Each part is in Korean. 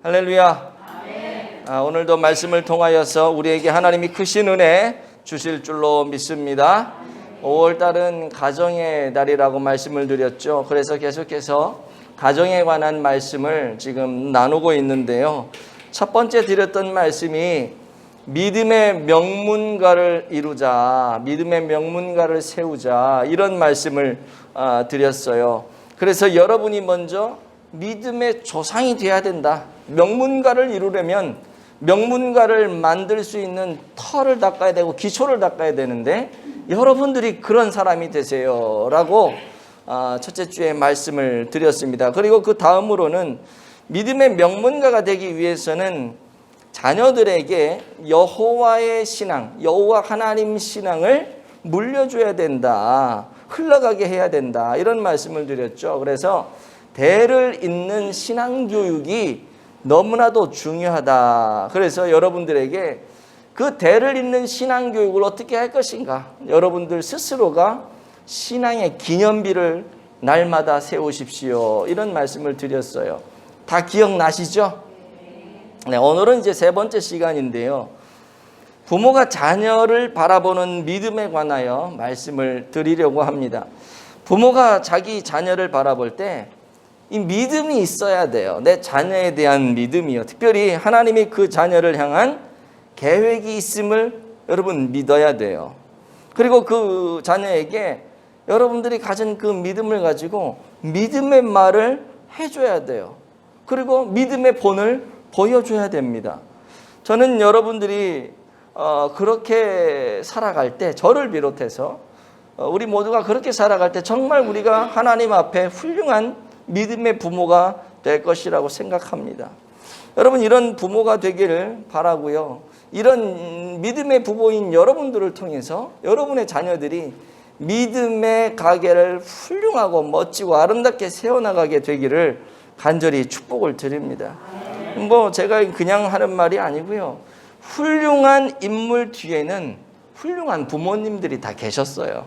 할렐루야. 오늘도 말씀을 통하여서 우리에게 하나님이 크신 은혜 주실 줄로 믿습니다. 5월달은 가정의 달이라고 말씀을 드렸죠. 그래서 계속해서 가정에 관한 말씀을 지금 나누고 있는데요. 첫 번째 드렸던 말씀이 믿음의 명문가를 이루자, 믿음의 명문가를 세우자, 이런 말씀을 드렸어요. 그래서 여러분이 먼저 믿음의 조상이 돼야 된다. 명문가를 이루려면 명문가를 만들 수 있는 터를 닦아야 되고 기초를 닦아야 되는데 여러분들이 그런 사람이 되세요 라고 첫째 주에 말씀을 드렸습니다. 그리고 그 다음으로는 믿음의 명문가가 되기 위해서는 자녀들에게 여호와의 신앙, 여호와 하나님 신앙을 물려줘야 된다. 흘러가게 해야 된다. 이런 말씀을 드렸죠. 그래서 대를 잇는 신앙교육이 너무나도 중요하다. 그래서 여러분들에게 그 대를 잇는 신앙교육을 어떻게 할 것인가, 여러분들 스스로가 신앙의 기념비를 날마다 세우십시오. 이런 말씀을 드렸어요. 다 기억나시죠? 네, 오늘은 이제 세 번째 시간인데요. 부모가 자녀를 바라보는 믿음에 관하여 말씀을 드리려고 합니다. 부모가 자기 자녀를 바라볼 때 이 믿음이 있어야 돼요. 내 자녀에 대한 믿음이요. 특별히 하나님이 그 자녀를 향한 계획이 있음을 여러분 믿어야 돼요. 그리고 그 자녀에게 여러분들이 가진 그 믿음을 가지고 믿음의 말을 해줘야 돼요. 그리고 믿음의 본을 보여줘야 됩니다. 저는 여러분들이 그렇게 살아갈 때, 저를 비롯해서 우리 모두가 그렇게 살아갈 때 정말 우리가 하나님 앞에 훌륭한 믿음의 부모가 될 것이라고 생각합니다. 여러분, 이런 부모가 되기를 바라고요. 이런 믿음의 부모인 여러분들을 통해서 여러분의 자녀들이 믿음의 가게를 훌륭하고 멋지고 아름답게 세워나가게 되기를 간절히 축복을 드립니다. 제가 그냥 하는 말이 아니고요. 훌륭한 인물 뒤에는 훌륭한 부모님들이 다 계셨어요.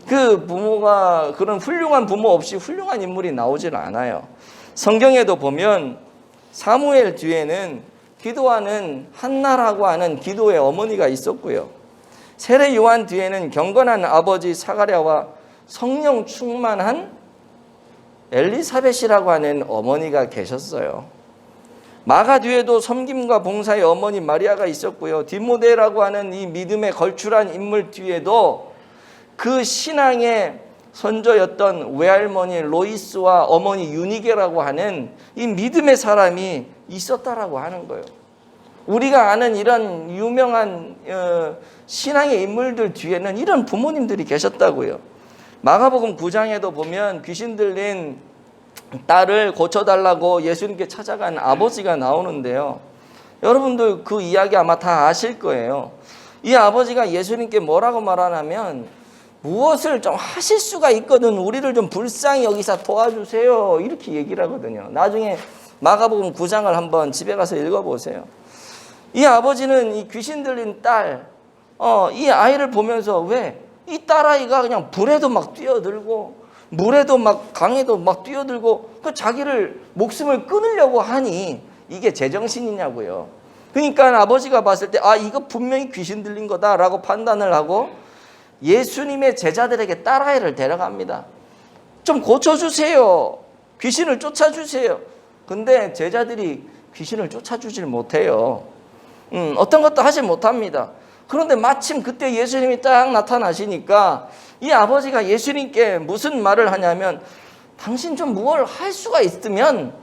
그 부모가, 그런 훌륭한 부모 없이 훌륭한 인물이 나오질 않아요. 성경에도 보면 사무엘 뒤에는 기도하는 한나라고 하는 기도의 어머니가 있었고요. 세례 요한 뒤에는 경건한 아버지 사가랴와 성령 충만한 엘리사벳이라고 하는 어머니가 계셨어요. 마가 뒤에도 섬김과 봉사의 어머니 마리아가 있었고요. 디모데라고 하는 이 믿음에 걸출한 인물 뒤에도 그 신앙의 선조였던 외할머니 로이스와 어머니 유니게라고 하는 이 믿음의 사람이 있었다라고 하는 거예요. 우리가 아는 이런 유명한 신앙의 인물들 뒤에는 이런 부모님들이 계셨다고요. 마가복음 9장에도 보면 귀신 들린 딸을 고쳐달라고 예수님께 찾아간 아버지가 나오는데요. 여러분들 그 이야기 아마 다 아실 거예요. 이 아버지가 예수님께 뭐라고 말하냐면 무엇을 좀 하실 수가 있거든, 우리를 좀 불쌍히 여기서 도와주세요, 이렇게 얘기를 하거든요. 나중에 마가복음 9장을 한번 집에 가서 읽어보세요. 이 아버지는 이 귀신 들린 딸, 이 아이를 보면서 왜 이 딸아이가 그냥 불에도 막 뛰어들고 물에도 막 강에도 막 뛰어들고 그 자기를 목숨을 끊으려고 하니 이게 제정신이냐고요. 그러니까 아버지가 봤을 때 이거 분명히 귀신 들린 거다라고 판단을 하고 예수님의 제자들에게 딸아이를 데려갑니다. 좀 고쳐주세요. 귀신을 쫓아주세요. 근데 제자들이 귀신을 쫓아주질 못해요. 어떤 것도 하지 못합니다. 그런데 마침 그때 예수님이 딱 나타나시니까 이 아버지가 예수님께 무슨 말을 하냐면 당신 좀 뭘 할 수가 있으면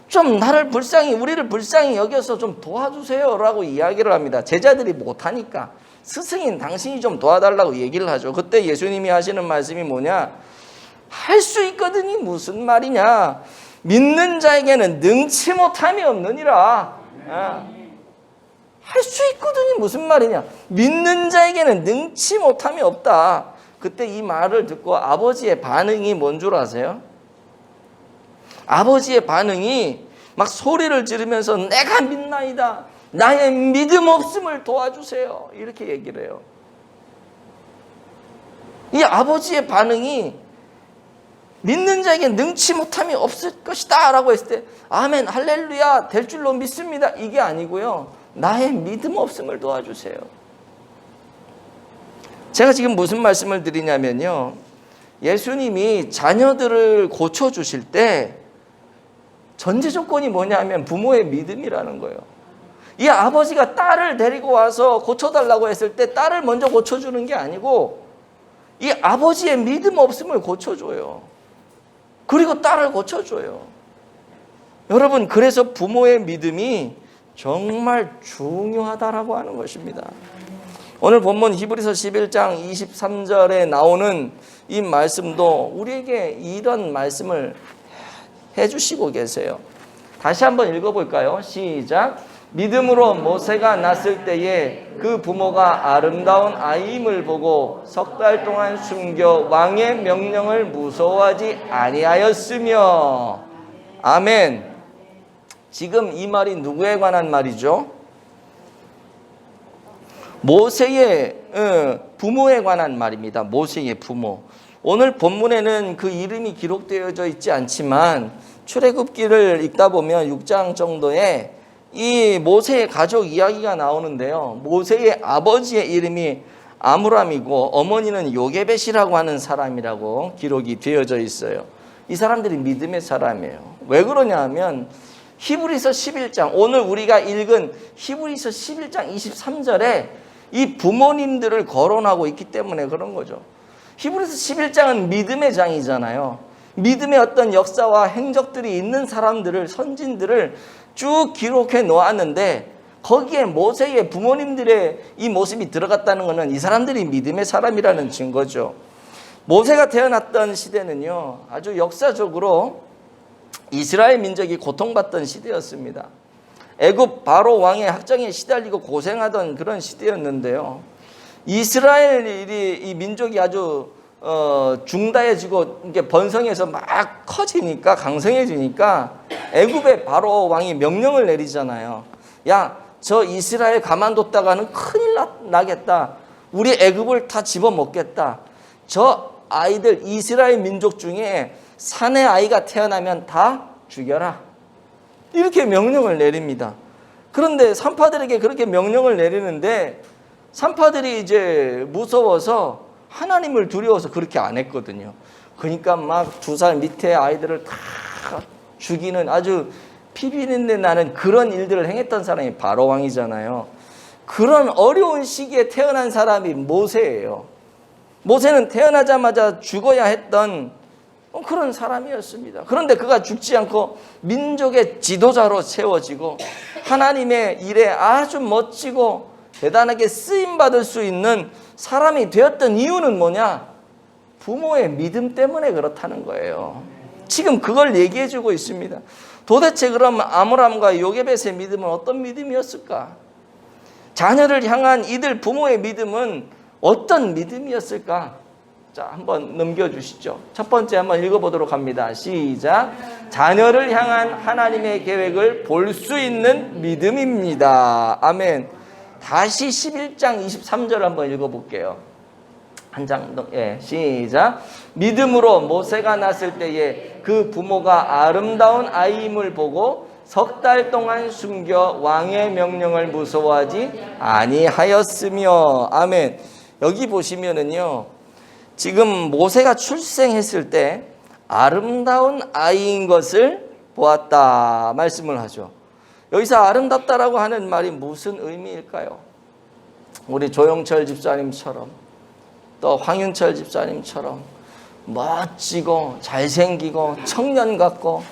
좀 나를 불쌍히, 우리를 불쌍히 여겨서 좀 도와주세요 라고 이야기를 합니다. 제자들이 못하니까 스승인 당신이 좀 도와달라고 얘기를 하죠. 그때 예수님이 하시는 말씀이 뭐냐, 할 수 있거든이 무슨 말이냐, 믿는 자에게는 능치 못함이 없느니라. 할 수 있거든이 무슨 말이냐, 믿는 자에게는 능치 못함이 없다. 그때 이 말을 듣고 아버지의 반응이 뭔 줄 아세요? 아버지의 반응이 막 소리를 지르면서 내가 믿나이다, 나의 믿음 없음을 도와주세요, 이렇게 얘기를 해요. 이 아버지의 반응이 믿는 자에게 능치 못함이 없을 것이다 라고 했을 때 아멘 할렐루야 될 줄로 믿습니다. 이게 아니고요. 나의 믿음 없음을 도와주세요. 제가 지금 무슨 말씀을 드리냐면요. 예수님이 자녀들을 고쳐주실 때 전제 조건이 뭐냐면 부모의 믿음이라는 거예요. 이 아버지가 딸을 데리고 와서 고쳐달라고 했을 때 딸을 먼저 고쳐주는 게 아니고 이 아버지의 믿음 없음을 고쳐줘요. 그리고 딸을 고쳐줘요. 여러분, 그래서 부모의 믿음이 정말 중요하다라고 하는 것입니다. 오늘 본문 히브리서 11장 23절에 나오는 이 말씀도 우리에게 이런 말씀을 해주시고 계세요. 다시 한번 읽어볼까요? 시작. 믿음으로 모세가 났을 때에 그 부모가 아름다운 아이임을 보고 석 달 동안 숨겨 왕의 명령을 무서워하지 아니하였으며. 아멘. 지금 이 말이 누구에 관한 말이죠? 모세의 부모에 관한 말입니다. 모세의 부모. 오늘 본문에는 그 이름이 기록되어져 있지 않지만 출애굽기를 읽다 보면 6장 정도에 이 모세의 가족 이야기가 나오는데요. 모세의 아버지의 이름이 아므람이고 어머니는 요게벳이라고 하는 사람이라고 기록이 되어져 있어요. 이 사람들이 믿음의 사람이에요. 왜 그러냐 하면 히브리서 11장, 오늘 우리가 읽은 히브리서 11장 23절에 이 부모님들을 거론하고 있기 때문에 그런 거죠. 히브리서 11장은 믿음의 장이잖아요. 믿음의 어떤 역사와 행적들이 있는 사람들을, 선진들을 쭉 기록해 놓았는데 거기에 모세의 부모님들의 이 모습이 들어갔다는 것은 이 사람들이 믿음의 사람이라는 증거죠. 모세가 태어났던 시대는요, 아주 역사적으로 이스라엘 민족이 고통받던 시대였습니다. 애굽 바로 왕의 학정에 시달리고 고생하던 그런 시대였는데요. 이스라엘이 이 민족이 아주 중다해지고 이게 번성해서 막 커지니까 강성해지니까 애굽의 바로 왕이 명령을 내리잖아요. 야, 저 이스라엘 가만뒀다가는 큰일 나겠다. 우리 애굽을 다 집어먹겠다. 저 아이들 이스라엘 민족 중에 사내 아이가 태어나면 다 죽여라. 이렇게 명령을 내립니다. 그런데 산파들에게 그렇게 명령을 내리는데 산파들이 이제 무서워서 하나님을 두려워서 그렇게 안 했거든요. 그러니까 막 2살 밑에 아이들을 다 죽이는 아주 피비린내 나는 그런 일들을 행했던 사람이 바로 왕이잖아요. 그런 어려운 시기에 태어난 사람이 모세예요. 모세는 태어나자마자 죽어야 했던 그런 사람이었습니다. 그런데 그가 죽지 않고 민족의 지도자로 세워지고 하나님의 일에 아주 멋지고 대단하게 쓰임받을 수 있는 사람이 되었던 이유는 뭐냐? 부모의 믿음 때문에 그렇다는 거예요. 지금 그걸 얘기해 주고 있습니다. 도대체 그럼 아므람과 요게벳의 믿음은 어떤 믿음이었을까? 자녀를 향한 이들 부모의 믿음은 어떤 믿음이었을까? 자, 한번 넘겨주시죠. 첫 번째 한번 읽어보도록 합니다. 시작. 자녀를 향한 하나님의 계획을 볼 수 있는 믿음입니다. 아멘. 다시 11장 23절 한번 읽어볼게요. 한 장 더, 시작. 믿음으로 모세가 났을 때에 그 부모가 아름다운 아이임을 보고 석 달 동안 숨겨 왕의 명령을 무서워하지 아니하였으며. 아멘. 여기 보시면은요, 지금 모세가 출생했을 때 아름다운 아이인 것을 보았다 말씀을 하죠. 여기서 아름답다라고 하는 말이 무슨 의미일까요? 우리 조영철 집사님처럼 또 황윤철 집사님처럼 멋지고 잘생기고 청년 같고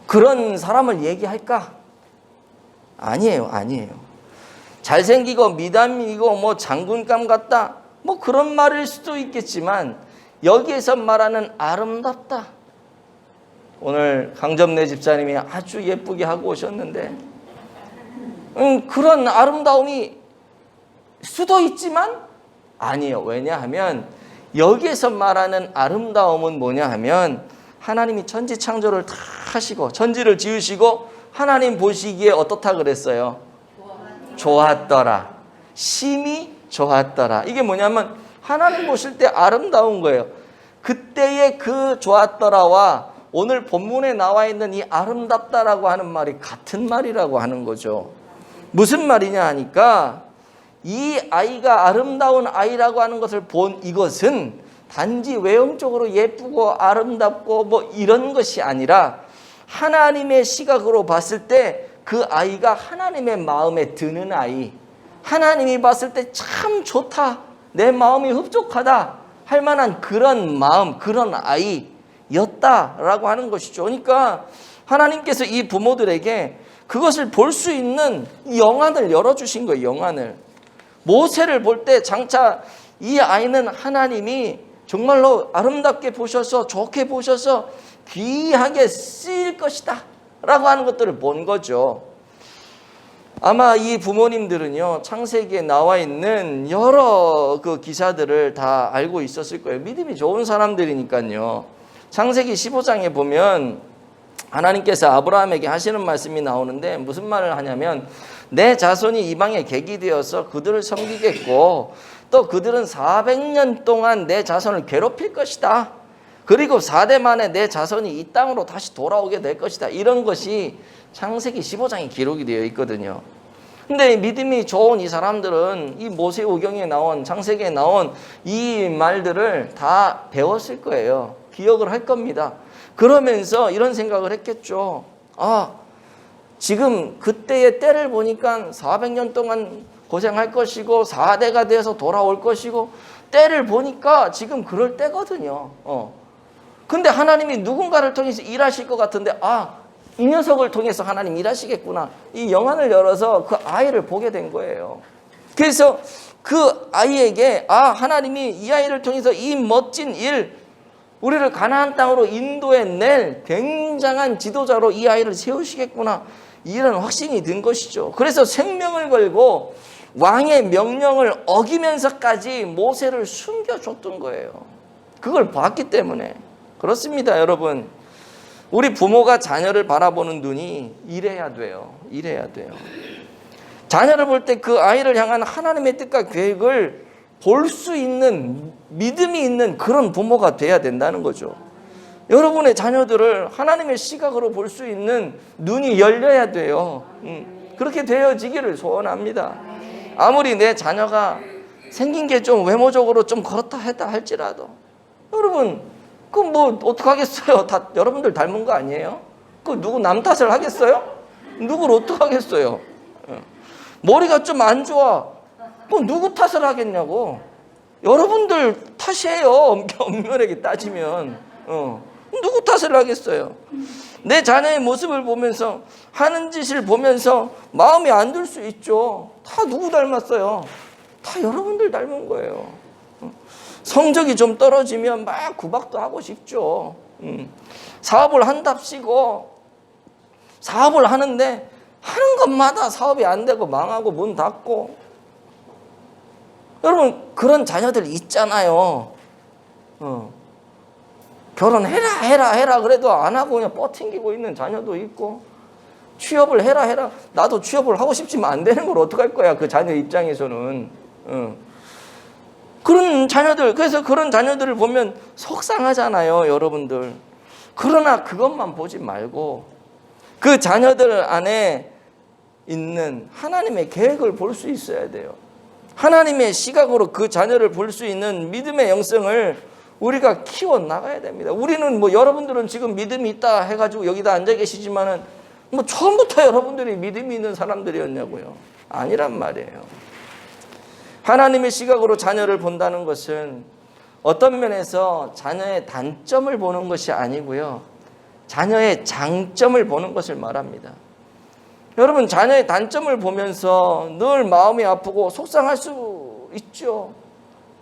그런 사람을 얘기할까? 아니에요. 아니에요. 잘생기고 미담이고 뭐 장군감 같다, 뭐 그런 말일 수도 있겠지만 여기에서 말하는 아름답다, 오늘 강점래 집사님이 아주 예쁘게 하고 오셨는데 그런 아름다움이 수도 있지만 아니에요. 왜냐하면 여기에서 말하는 아름다움은 뭐냐 하면 하나님이 천지 창조를 다 하시고 천지를 지으시고 하나님 보시기에 어떻다 그랬어요? 좋았더라. 심히 좋았더라. 이게 뭐냐면 하나님 보실 때 아름다운 거예요. 그때의 그 좋았더라와 오늘 본문에 나와 있는 이 아름답다라고 하는 말이 같은 말이라고 하는 거죠. 무슨 말이냐 하니까 이 아이가 아름다운 아이라고 하는 것을 본 이것은 단지 외형적으로 예쁘고 아름답고 뭐 이런 것이 아니라 하나님의 시각으로 봤을 때 그 아이가 하나님의 마음에 드는 아이, 하나님이 봤을 때 참 좋다, 내 마음이 흡족하다 할 만한 그런 마음, 그런 아이였다라고 하는 것이죠. 그러니까 하나님께서 이 부모들에게 그것을 볼 수 있는 영안을 열어주신 거예요. 영안을. 모세를 볼 때 장차 이 아이는 하나님이 정말로 아름답게 보셔서 좋게 보셔서 귀하게 쓰일 것이다 라고 하는 것들을 본 거죠. 아마 이 부모님들은요, 창세기에 나와 있는 여러 그 기사들을 다 알고 있었을 거예요. 믿음이 좋은 사람들이니까요. 창세기 15장에 보면 하나님께서 아브라함에게 하시는 말씀이 나오는데 무슨 말을 하냐면 내 자손이 이방에 객이 되어서 그들을 섬기겠고 또 그들은 400년 동안 내 자손을 괴롭힐 것이다. 그리고 4대 만에 내 자손이 이 땅으로 다시 돌아오게 될 것이다. 이런 것이 창세기 15장에 기록이 되어 있거든요. 근데 믿음이 좋은 이 사람들은 이 모세오경에 나온 창세기에 나온 이 말들을 다 배웠을 거예요. 기억을 할 겁니다. 그러면서 이런 생각을 했겠죠. 아, 지금 그때의 때를 보니까 400년 동안 고생할 것이고 4대가 돼서 돌아올 것이고 때를 보니까 지금 그럴 때거든요. 근데 하나님이 누군가를 통해서 일하실 것 같은데 이 녀석을 통해서 하나님 일하시겠구나. 이 영안을 열어서 그 아이를 보게 된 거예요. 그래서 그 아이에게 하나님이 이 아이를 통해서 이 멋진 일, 우리를 가나안 땅으로 인도해 낼 굉장한 지도자로 이 아이를 세우시겠구나. 이런 확신이 든 것이죠. 그래서 생명을 걸고 왕의 명령을 어기면서까지 모세를 숨겨줬던 거예요. 그걸 봤기 때문에. 그렇습니다, 여러분. 우리 부모가 자녀를 바라보는 눈이 이래야 돼요. 이래야 돼요. 자녀를 볼 때 그 아이를 향한 하나님의 뜻과 계획을 볼 수 있는, 믿음이 있는 그런 부모가 돼야 된다는 거죠. 여러분의 자녀들을 하나님의 시각으로 볼 수 있는 눈이 열려야 돼요. 그렇게 되어지기를 소원합니다. 아무리 내 자녀가 생긴 게 좀 외모적으로 좀 그렇다 했다 할지라도 여러분 그건 뭐 어떡하겠어요? 다 여러분들 닮은 거 아니에요? 그 누구 남 탓을 하겠어요? 누구를 어떡하겠어요? 머리가 좀 안 좋아. 그럼 누구 탓을 하겠냐고. 여러분들 탓이에요. 엄밀하게 따지면. 누구 탓을 하겠어요? 내 자녀의 모습을 보면서 하는 짓을 보면서 마음이 안 들 수 있죠. 다 누구 닮았어요? 다 여러분들 닮은 거예요. 성적이 좀 떨어지면 막 구박도 하고 싶죠. 사업을 한답시고 사업을 하는데 하는 것마다 사업이 안 되고 망하고 문 닫고. 여러분 그런 자녀들 있잖아요. 결혼해라 그래도 안 하고 그냥 뻗팅기고 있는 자녀도 있고, 취업을 해라 나도 취업을 하고 싶지만 안 되는 걸 어떡할 거야 그 자녀 입장에서는. 그런 자녀들, 그래서 그런 자녀들을 보면 속상하잖아요, 여러분들. 그러나 그것만 보지 말고 그 자녀들 안에 있는 하나님의 계획을 볼 수 있어야 돼요. 하나님의 시각으로 그 자녀를 볼 수 있는 믿음의 영성을 우리가 키워나가야 됩니다. 우리는 뭐 여러분들은 지금 믿음이 있다 해가지고 여기다 앉아 계시지만은 뭐 처음부터 여러분들이 믿음이 있는 사람들이었냐고요. 아니란 말이에요. 하나님의 시각으로 자녀를 본다는 것은 어떤 면에서 자녀의 단점을 보는 것이 아니고요, 자녀의 장점을 보는 것을 말합니다. 여러분 자녀의 단점을 보면서 늘 마음이 아프고 속상할 수 있죠.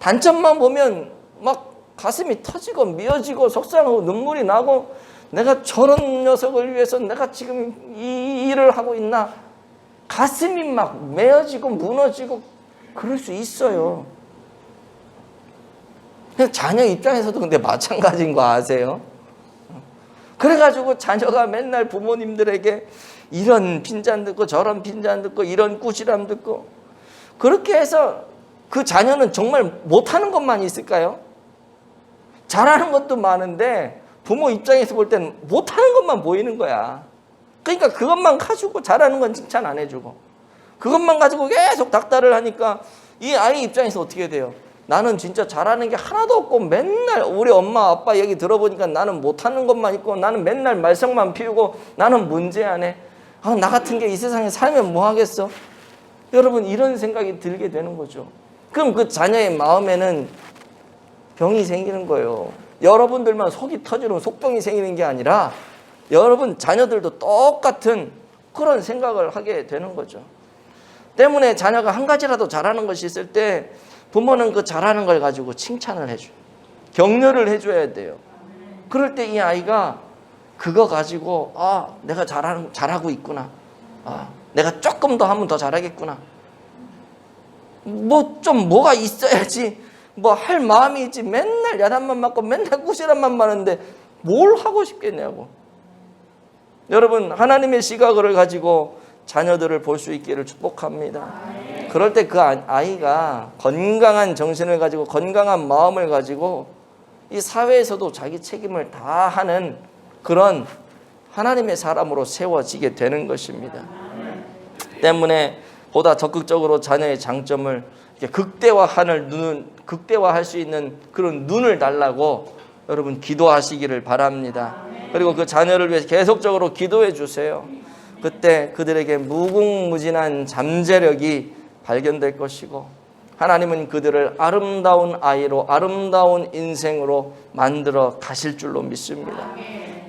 단점만 보면 막 가슴이 터지고 미어지고 속상하고 눈물이 나고, 내가 저런 녀석을 위해서 내가 지금 이 일을 하고 있나, 가슴이 막 메어지고 무너지고 그럴 수 있어요. 자녀 입장에서도 근데 마찬가지인 거 아세요? 그래가지고 자녀가 맨날 부모님들에게 이런 빈잔 듣고 저런 빈잔 듣고 이런 꾸지람 듣고, 그렇게 해서 그 자녀는 정말 못하는 것만 있을까요? 잘하는 것도 많은데 부모 입장에서 볼 때는 못하는 것만 보이는 거야. 그러니까 그것만 가지고 잘하는 건 칭찬 안 해주고 그것만 가지고 계속 닥달을 하니까 이 아이 입장에서 어떻게 돼요? 나는 진짜 잘하는 게 하나도 없고 맨날 우리 엄마 아빠 얘기 들어보니까 나는 못하는 것만 있고 나는 맨날 말썽만 피우고 나는 문제 안 해. 나 같은 게 이 세상에 살면 뭐 하겠어? 여러분 이런 생각이 들게 되는 거죠. 그럼 그 자녀의 마음에는 병이 생기는 거예요. 여러분들만 속이 터지는 속병이 생기는 게 아니라 여러분 자녀들도 똑같은 그런 생각을 하게 되는 거죠. 때문에 자녀가 한 가지라도 잘하는 것이 있을 때 부모는 그 잘하는 걸 가지고 칭찬을 해줘요. 격려를 해줘야 돼요. 그럴 때 이 아이가 그거 가지고 내가 잘하고 있구나. 내가 조금 더 하면 더 잘하겠구나. 뭐가 있어야지 뭐 할 마음이 있지. 맨날 야단만 맞고 맨날 꾸지람만 많은데 뭘 하고 싶겠냐고. 여러분 하나님의 시각을 가지고 자녀들을 볼 수 있기를 축복합니다. 그럴 때 그 아이가 건강한 정신을 가지고 건강한 마음을 가지고 이 사회에서도 자기 책임을 다하는 그런 하나님의 사람으로 세워지게 되는 것입니다. 때문에 보다 적극적으로 자녀의 장점을 극대화할 수 있는 그런 눈을 달라고 여러분 기도하시기를 바랍니다. 그리고 그 자녀를 위해서 계속적으로 기도해 주세요. 그때 그들에게 무궁무진한 잠재력이 발견될 것이고 하나님은 그들을 아름다운 아이로 아름다운 인생으로 만들어 가실 줄로 믿습니다.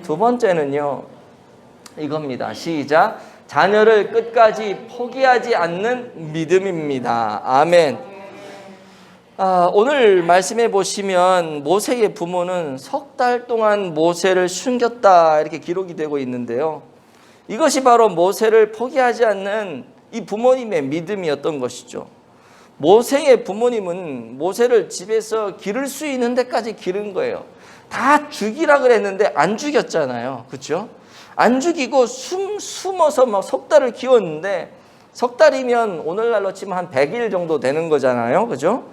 두 번째는요 이겁니다. 시작. 자녀를 끝까지 포기하지 않는 믿음입니다. 아멘. 오늘 말씀해 보시면 모세의 부모는 석 달 동안 모세를 숨겼다 이렇게 기록이 되고 있는데요. 이것이 바로 모세를 포기하지 않는 이 부모님의 믿음이었던 것이죠. 모세의 부모님은 모세를 집에서 기를 수 있는 데까지 기른 거예요. 다 죽이라 그랬는데 안 죽였잖아요. 그렇죠? 안 죽이고 숨어서 막 석 달을 키웠는데 석 달이면 오늘날로 치면 한 100일 정도 되는 거잖아요. 그죠?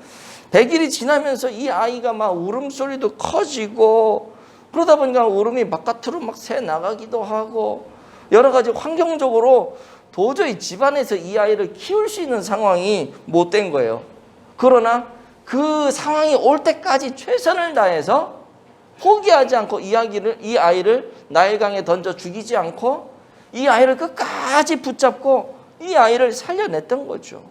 100일이 지나면서 이 아이가 막 울음소리도 커지고 그러다 보니까 울음이 바깥으로 막 새 나가기도 하고 여러 가지 환경적으로 도저히 집안에서 이 아이를 키울 수 있는 상황이 못 된 거예요. 그러나 그 상황이 올 때까지 최선을 다해서 포기하지 않고 이 아이를 나일강에 던져 죽이지 않고 이 아이를 끝까지 붙잡고 이 아이를 살려냈던 거죠.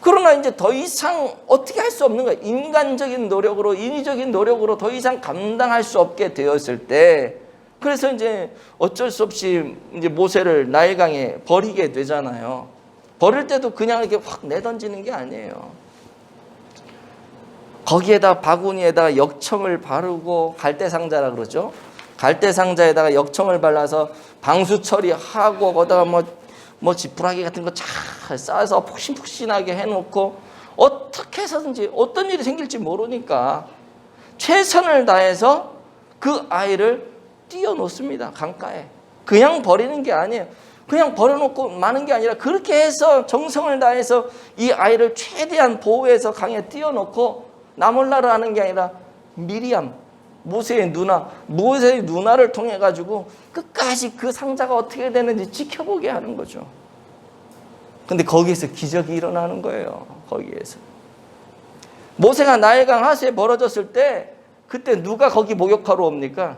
그러나 이제 더 이상 어떻게 할 수 없는 거예요. 인간적인 노력으로, 인위적인 노력으로 더 이상 감당할 수 없게 되었을 때, 그래서 이제 어쩔 수 없이 이제 모세를 나일강에 버리게 되잖아요. 버릴 때도 그냥 이렇게 확 내던지는 게 아니에요. 거기에다 바구니에다 역청을 바르고 갈대상자라 그러죠. 갈대상자에다가 역청을 발라서 방수 처리하고 거기다가 뭐 지푸라기 같은 거 잘 싸서 폭신폭신하게 해놓고 어떻게 해서든지 어떤 일이 생길지 모르니까 최선을 다해서 그 아이를 띄워놓습니다. 강가에. 그냥 버리는 게 아니에요. 그냥 버려놓고 마는 게 아니라 그렇게 해서 정성을 다해서 이 아이를 최대한 보호해서 강에 띄워놓고 나몰라를 하는 게 아니라 미리암, 모세의 누나를 통해 가지고 끝까지 그 상자가 어떻게 되는지 지켜보게 하는 거죠. 근데 거기에서 기적이 일어나는 거예요. 거기에서 모세가 나일강 하수에 벌어졌을 때 그때 누가 거기 목욕하러 옵니까?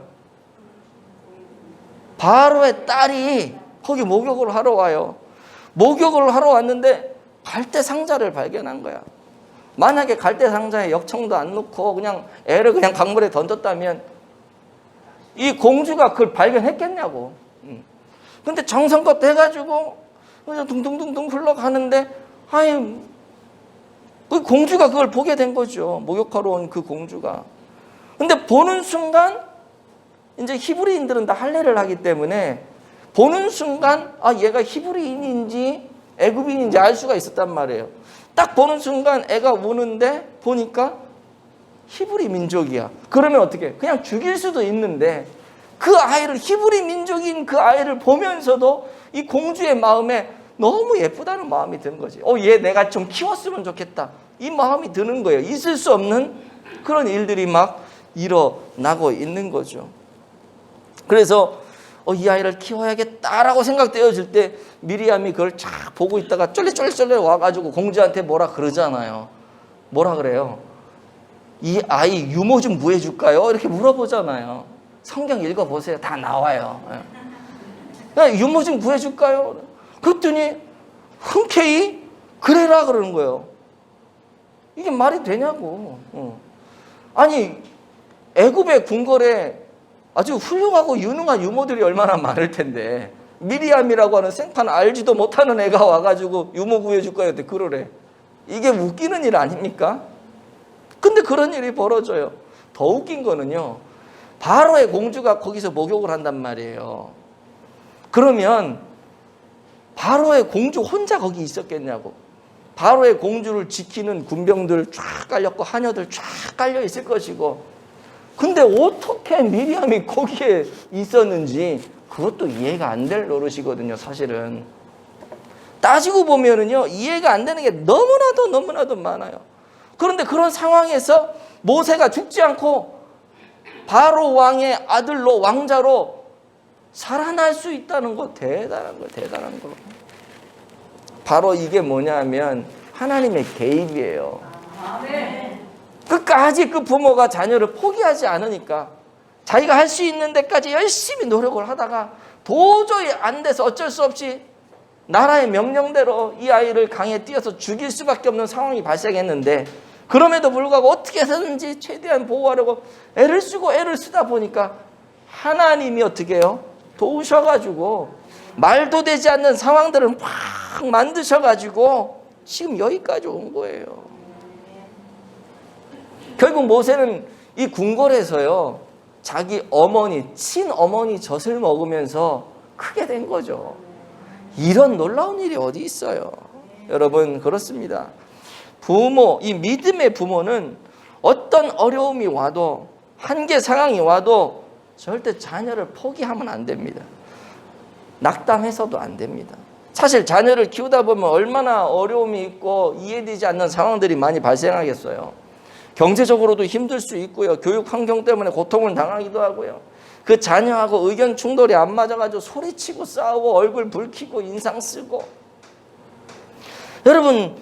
바로의 딸이 거기 목욕을 하러 와요. 목욕을 하러 왔는데 갈대 상자를 발견한 거야. 만약에 갈대 상자에 역청도 안 넣고 그냥 애를 그냥 강물에 던졌다면 이 공주가 그걸 발견했겠냐고. 근데 정성껏 해가지고 그냥 둥둥둥둥 흘러가는데 그 공주가 그걸 보게 된 거죠. 목욕하러 온 그 공주가. 근데 보는 순간 이제 히브리인들은 다 할례를 하기 때문에 보는 순간 얘가 히브리인인지 애굽인인지 알 수가 있었단 말이에요. 딱 보는 순간 애가 우는데 보니까 히브리 민족이야. 그러면 어떻게? 그냥 죽일 수도 있는데 그 아이를 히브리 민족인 그 아이를 보면서도 이 공주의 마음에 너무 예쁘다는 마음이 드는 거지. 얘 내가 좀 키웠으면 좋겠다. 이 마음이 드는 거예요. 있을 수 없는 그런 일들이 막 일어나고 있는 거죠. 그래서 이 아이를 키워야겠다라고 생각되어질 때 미리암이 그걸 쫙 보고 있다가 쫄래쫄래 와가지고 공주한테 뭐라 그러잖아요. 뭐라 그래요? 이 아이 유모 좀 구해줄까요? 이렇게 물어보잖아요. 성경 읽어보세요. 다 나와요. 유모 좀 구해줄까요? 그랬더니 흔쾌히 그래라 그러는 거예요. 이게 말이 되냐고. 아니 애굽의 궁궐에 아주 훌륭하고 유능한 유모들이 얼마나 많을 텐데 미리암이라고 하는 생판 알지도 못하는 애가 와가지고 유모 구해줄 거야 때 그러래. 이게 웃기는 일 아닙니까? 근데 그런 일이 벌어져요. 더 웃긴 거는요, 바로의 공주가 거기서 목욕을 한단 말이에요. 그러면 바로의 공주 혼자 거기 있었겠냐고. 바로의 공주를 지키는 군병들 쫙 깔렸고 하녀들 쫙 깔려 있을 것이고, 근데 어떻게 미리암이 거기에 있었는지 그것도 이해가 안 될 노릇이거든요. 사실은 따지고 보면은요, 이해가 안 되는 게 너무나도 많아요. 그런데 그런 상황에서 모세가 죽지 않고 바로 왕의 아들로 왕자로 살아날 수 있다는 거 대단한 거. 바로 이게 뭐냐면 하나님의 개입이에요. 끝까지 그 부모가 자녀를 포기하지 않으니까 자기가 할 수 있는 데까지 열심히 노력을 하다가 도저히 안 돼서 어쩔 수 없이 나라의 명령대로 이 아이를 강에 띄어서 죽일 수밖에 없는 상황이 발생했는데, 그럼에도 불구하고 어떻게 해서든지 최대한 보호하려고 애를 쓰다 보니까 하나님이 어떻게 해요? 도우셔가지고 말도 되지 않는 상황들을 막 만드셔가지고 지금 여기까지 온 거예요. 결국 모세는 이 궁궐에서요, 자기 친어머니 젖을 먹으면서 크게 된 거죠. 이런 놀라운 일이 어디 있어요? 여러분, 그렇습니다. 이 믿음의 부모는 어떤 어려움이 와도, 한계 상황이 와도 절대 자녀를 포기하면 안 됩니다. 낙담해서도 안 됩니다. 사실 자녀를 키우다 보면 얼마나 어려움이 있고 이해되지 않는 상황들이 많이 발생하겠어요. 경제적으로도 힘들 수 있고요. 교육 환경 때문에 고통을 당하기도 하고요. 그 자녀하고 의견 충돌이 안 맞아가지고 소리치고 싸우고 얼굴 붉히고 인상 쓰고. 여러분,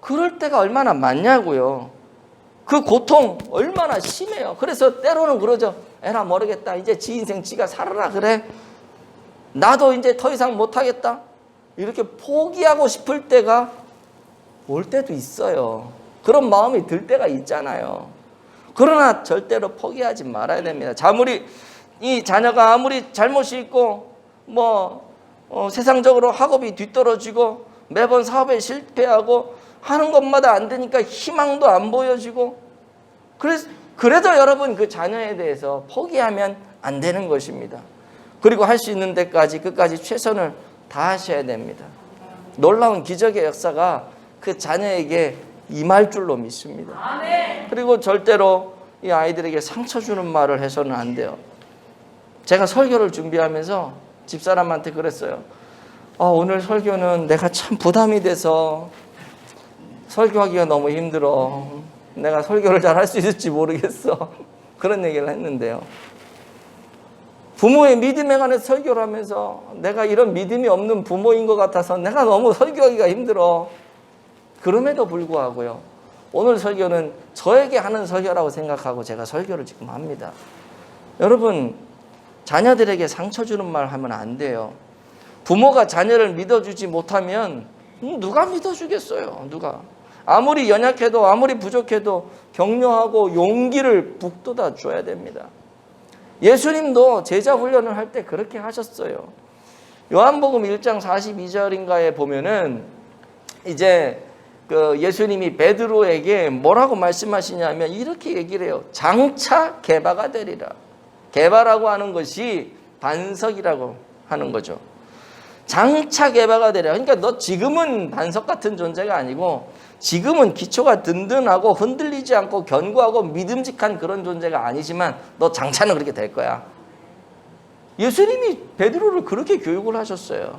그럴 때가 얼마나 많냐고요. 그 고통 얼마나 심해요. 그래서 때로는 그러죠. 에라 모르겠다. 이제 지 인생 지가 살아라 그래. 나도 이제 더 이상 못하겠다. 이렇게 포기하고 싶을 때가 올 때도 있어요. 그런 마음이 들 때가 있잖아요. 그러나 절대로 포기하지 말아야 됩니다. 이 자녀가 아무리 잘못이 있고 세상적으로 학업이 뒤떨어지고 매번 사업에 실패하고 하는 것마다 안 되니까 희망도 안 보여지고, 그래도 여러분 그 자녀에 대해서 포기하면 안 되는 것입니다. 그리고 할 수 있는 데까지 끝까지 최선을 다하셔야 됩니다. 놀라운 기적의 역사가 그 자녀에게 임할 줄로 믿습니다. 그리고 절대로 이 아이들에게 상처 주는 말을 해서는 안 돼요. 제가 설교를 준비하면서 집사람한테 그랬어요. 오늘 설교는 내가 참 부담이 돼서 설교하기가 너무 힘들어. 내가 설교를 잘 할 수 있을지 모르겠어. 그런 얘기를 했는데요. 부모의 믿음에 관해 설교를 하면서 내가 이런 믿음이 없는 부모인 것 같아서 내가 너무 설교하기가 힘들어. 그럼에도 불구하고요, 오늘 설교는 저에게 하는 설교라고 생각하고 제가 설교를 지금 합니다. 여러분, 자녀들에게 상처 주는 말 하면 안 돼요. 부모가 자녀를 믿어주지 못하면 누가 믿어주겠어요? 누가? 아무리 연약해도 아무리 부족해도 격려하고 용기를 북돋아 줘야 됩니다. 예수님도 제자 훈련을 할 때 그렇게 하셨어요. 요한복음 1장 42절인가에 보면은 이제 그 예수님이 베드로에게 뭐라고 말씀하시냐면 이렇게 얘기를 해요. 장차 개바가 되리라. 개바라고 하는 것이 반석이라고 하는 거죠. 장차 개바가 되리라. 그러니까 너 지금은 반석 같은 존재가 아니고 지금은 기초가 든든하고 흔들리지 않고 견고하고 믿음직한 그런 존재가 아니지만 너 장차는 그렇게 될 거야. 예수님이 베드로를 그렇게 교육을 하셨어요.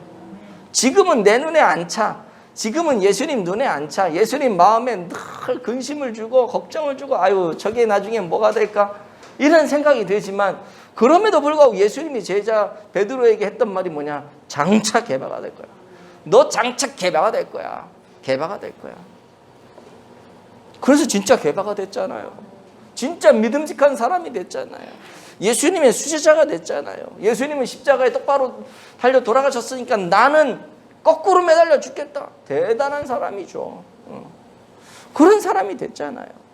지금은 내 눈에 안 차. 지금은 예수님 눈에 안 차. 예수님 마음에 늘 근심을 주고 걱정을 주고 아유 저게 나중에 뭐가 될까 이런 생각이 되지만 그럼에도 불구하고 예수님이 제자 베드로에게 했던 말이 뭐냐? 장차 개바가 될 거야. 너 장차 개바가 될 거야. 개바가 될 거야. 그래서 진짜 개바가 됐잖아요. 진짜 믿음직한 사람이 됐잖아요. 예수님의 수제자가 됐잖아요. 예수님은 십자가에 똑바로 달려 돌아가셨으니까 나는 거꾸로 매달려 죽겠다. 대단한 사람이죠. 그런 사람이 됐잖아요.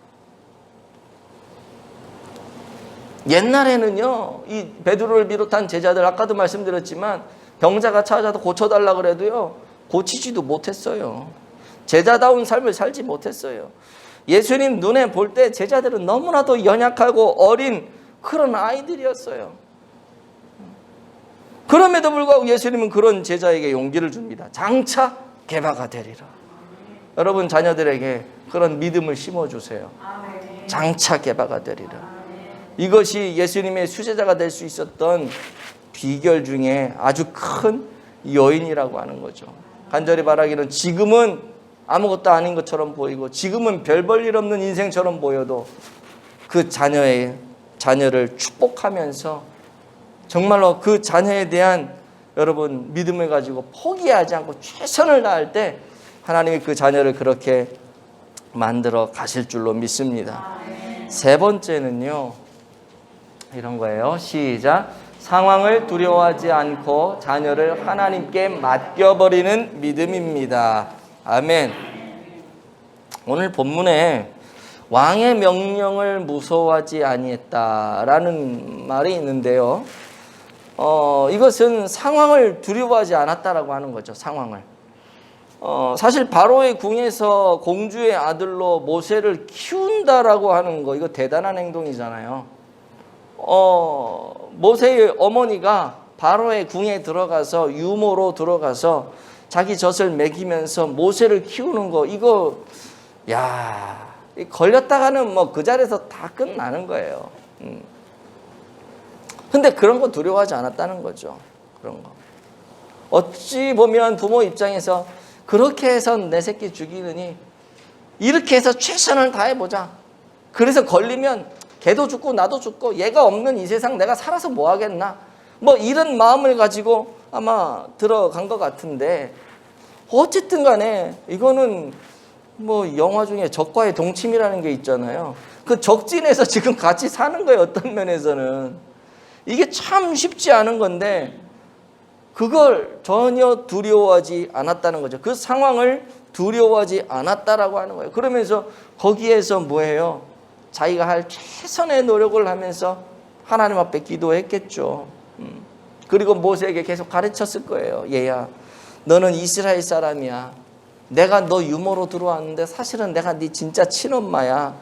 옛날에는요, 이 베드로를 비롯한 제자들 아까도 말씀드렸지만 병자가 찾아도 고쳐달라 그래도요 고치지도 못했어요. 제자다운 삶을 살지 못했어요. 예수님 눈에 볼 때 제자들은 너무나도 연약하고 어린 그런 아이들이었어요. 그럼에도 불구하고 예수님은 그런 제자에게 용기를 줍니다. 장차 개바가 되리라. 여러분 자녀들에게 그런 믿음을 심어주세요. 장차 개바가 되리라. 이것이 예수님의 수제자가 될 수 있었던 비결 중에 아주 큰 요인이라고 하는 거죠. 간절히 바라기는 지금은 아무것도 아닌 것처럼 보이고 지금은 별 볼 일 없는 인생처럼 보여도 그 자녀를 축복하면서 정말로 그 자녀에 대한 여러분 믿음을 가지고 포기하지 않고 최선을 다할 때 하나님이 그 자녀를 그렇게 만들어 가실 줄로 믿습니다. 세 번째는요 이런 거예요. 시작. 상황을 두려워하지 않고 자녀를 하나님께 맡겨버리는 믿음입니다. 아멘. 오늘 본문에 왕의 명령을 무서워하지 아니했다라는 말이 있는데요. 이것은 상황을 두려워하지 않았다라고 하는 거죠. 상황을. 사실 바로의 궁에서 공주의 아들로 모세를 키운다라고 하는 거 이거 대단한 행동이잖아요. 모세의 어머니가 바로의 궁에 들어가서 유모로 들어가서 자기 젖을 먹이면서 모세를 키우는 거 이거 야 걸렸다가는 뭐 그 자리에서 다 끝나는 거예요. 근데 그런 거 두려워하지 않았다는 거죠. 그런 거. 어찌 보면 부모 입장에서 그렇게 해서 내 새끼 죽이느니 이렇게 해서 최선을 다해보자. 그래서 걸리면 걔도 죽고 나도 죽고 얘가 없는 이 세상 내가 살아서 뭐 하겠나. 뭐 이런 마음을 가지고 아마 들어간 것 같은데 어쨌든 간에 이거는 뭐 영화 중에 적과의 동침이라는 게 있잖아요. 그 적진에서 지금 같이 사는 거예요. 어떤 면에서는. 이게 참 쉽지 않은 건데 그걸 전혀 두려워하지 않았다는 거죠. 그 상황을 두려워하지 않았다라고 하는 거예요. 그러면서 거기에서 뭐예요? 자기가 할 최선의 노력을 하면서 하나님 앞에 기도했겠죠. 그리고 모세에게 계속 가르쳤을 거예요. 얘야, 너는 이스라엘 사람이야. 내가 너 유모로 들어왔는데 사실은 내가 네 진짜 친엄마야.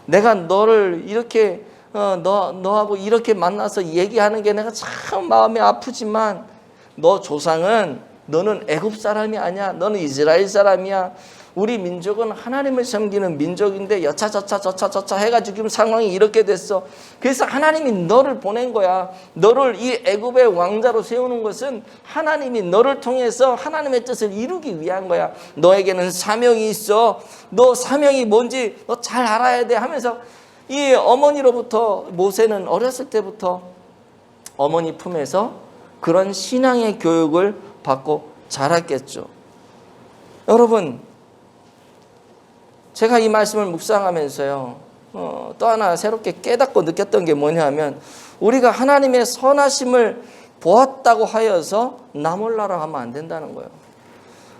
내가 너를 이렇게 너하고 이렇게 만나서 얘기하는 게 내가 참 마음이 아프지만 너 조상은 너는 애굽 사람이 아니야. 너는 이스라엘 사람이야. 우리 민족은 하나님을 섬기는 민족인데 여차저차 해가지고 지금 상황이 이렇게 됐어. 그래서 하나님이 너를 보낸 거야. 너를 이 애굽의 왕자로 세우는 것은 하나님이 너를 통해서 하나님의 뜻을 이루기 위한 거야. 너에게는 사명이 있어. 너 사명이 뭔지 너 잘 알아야 돼 하면서 이 어머니로부터 모세는 어렸을 때부터 어머니 품에서 그런 신앙의 교육을 받고 자랐겠죠. 여러분, 제가 이 말씀을 묵상하면서요, 또 하나 새롭게 깨닫고 느꼈던 게 뭐냐면 우리가 하나님의 선하심을 보았다고 하여서 나 몰라라 하면 안 된다는 거예요.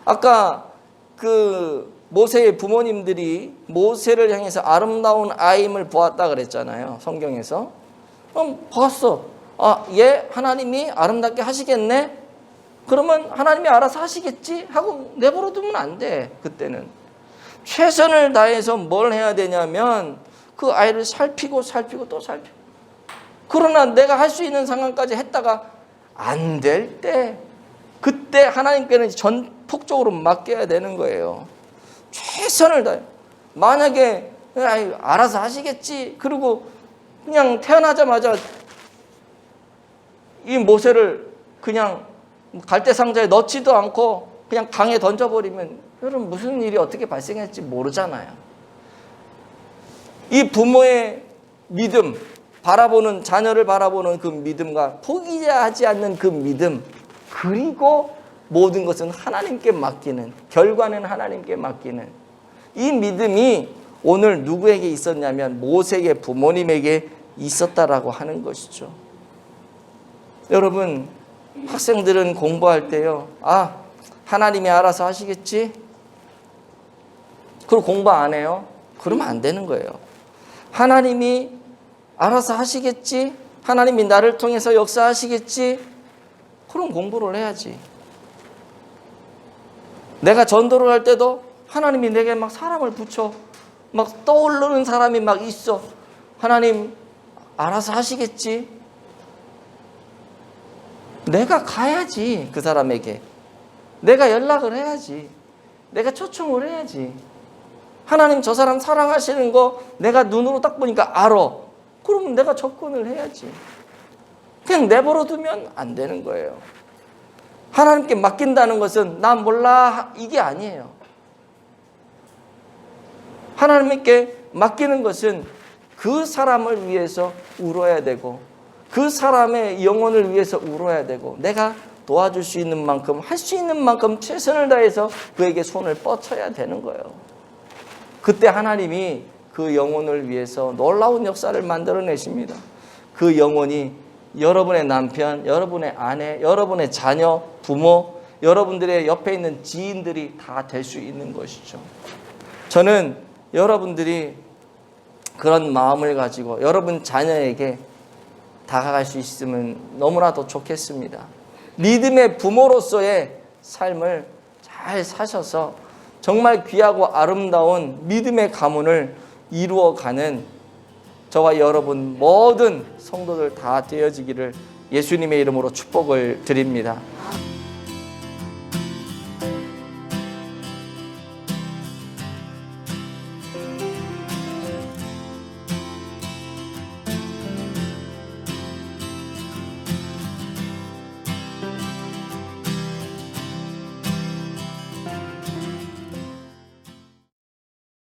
아까 그 모세의 부모님들이 모세를 향해서 아름다운 아임을 보았다 그랬잖아요. 성경에서. 봤어. 얘 하나님이 아름답게 하시겠네? 그러면 하나님이 알아서 하시겠지? 하고 내버려 두면 안 돼. 그때는. 최선을 다해서 뭘 해야 되냐면 그 아이를 살피고 또 살피고. 그러나 내가 할 수 있는 상황까지 했다가 안 될 때 그때 하나님께는 전폭적으로 맡겨야 되는 거예요. 최선을 다해. 만약에 알아서 하시겠지. 그리고 그냥 태어나자마자 이 모세를 그냥 갈대 상자에 넣지도 않고 그냥 강에 던져버리면 여러분 무슨 일이 어떻게 발생할지 모르잖아요. 이 부모의 믿음, 바라보는 자녀를 바라보는 그 믿음과 포기하지 않는 그 믿음, 그리고 모든 것은 하나님께 맡기는, 결과는 하나님께 맡기는 이 믿음이 오늘 누구에게 있었냐면 모세의 부모님에게 있었다라고 하는 것이죠. 여러분, 학생들은 공부할 때요, 하나님이 알아서 하시겠지? 그리고 공부 안 해요? 그러면 안 되는 거예요. 하나님이 알아서 하시겠지? 하나님이 나를 통해서 역사하시겠지? 그럼 공부를 해야지. 내가 전도를 할 때도 하나님이 내게 막 사람을 붙여, 막 떠오르는 사람이 막 있어. 하나님 알아서 하시겠지? 내가 가야지. 그 사람에게 내가 연락을 해야지. 내가 초청을 해야지. 하나님 저 사람 사랑하시는 거 내가 눈으로 딱 보니까 알아. 그러면 내가 접근을 해야지. 그냥 내버려 두면 안 되는 거예요. 하나님께 맡긴다는 것은 나 몰라 이게 아니에요. 하나님께 맡기는 것은 그 사람을 위해서 울어야 되고 그 사람의 영혼을 위해서 울어야 되고 내가 도와줄 수 있는 만큼 할 수 있는 만큼 최선을 다해서 그에게 손을 뻗쳐야 되는 거예요. 그때 하나님이 그 영혼을 위해서 놀라운 역사를 만들어내십니다. 그 영혼이 여러분의 남편, 여러분의 아내, 여러분의 자녀, 부모, 여러분들의 옆에 있는 지인들이 다 될 수 있는 것이죠. 저는 여러분들이 그런 마음을 가지고 여러분 자녀에게 다가갈 수 있으면 너무나도 좋겠습니다. 믿음의 부모로서의 삶을 잘 사셔서 정말 귀하고 아름다운 믿음의 가문을 이루어가는 저와 여러분 모든 성도들 다 되어지기를 예수님의 이름으로 축복을 드립니다.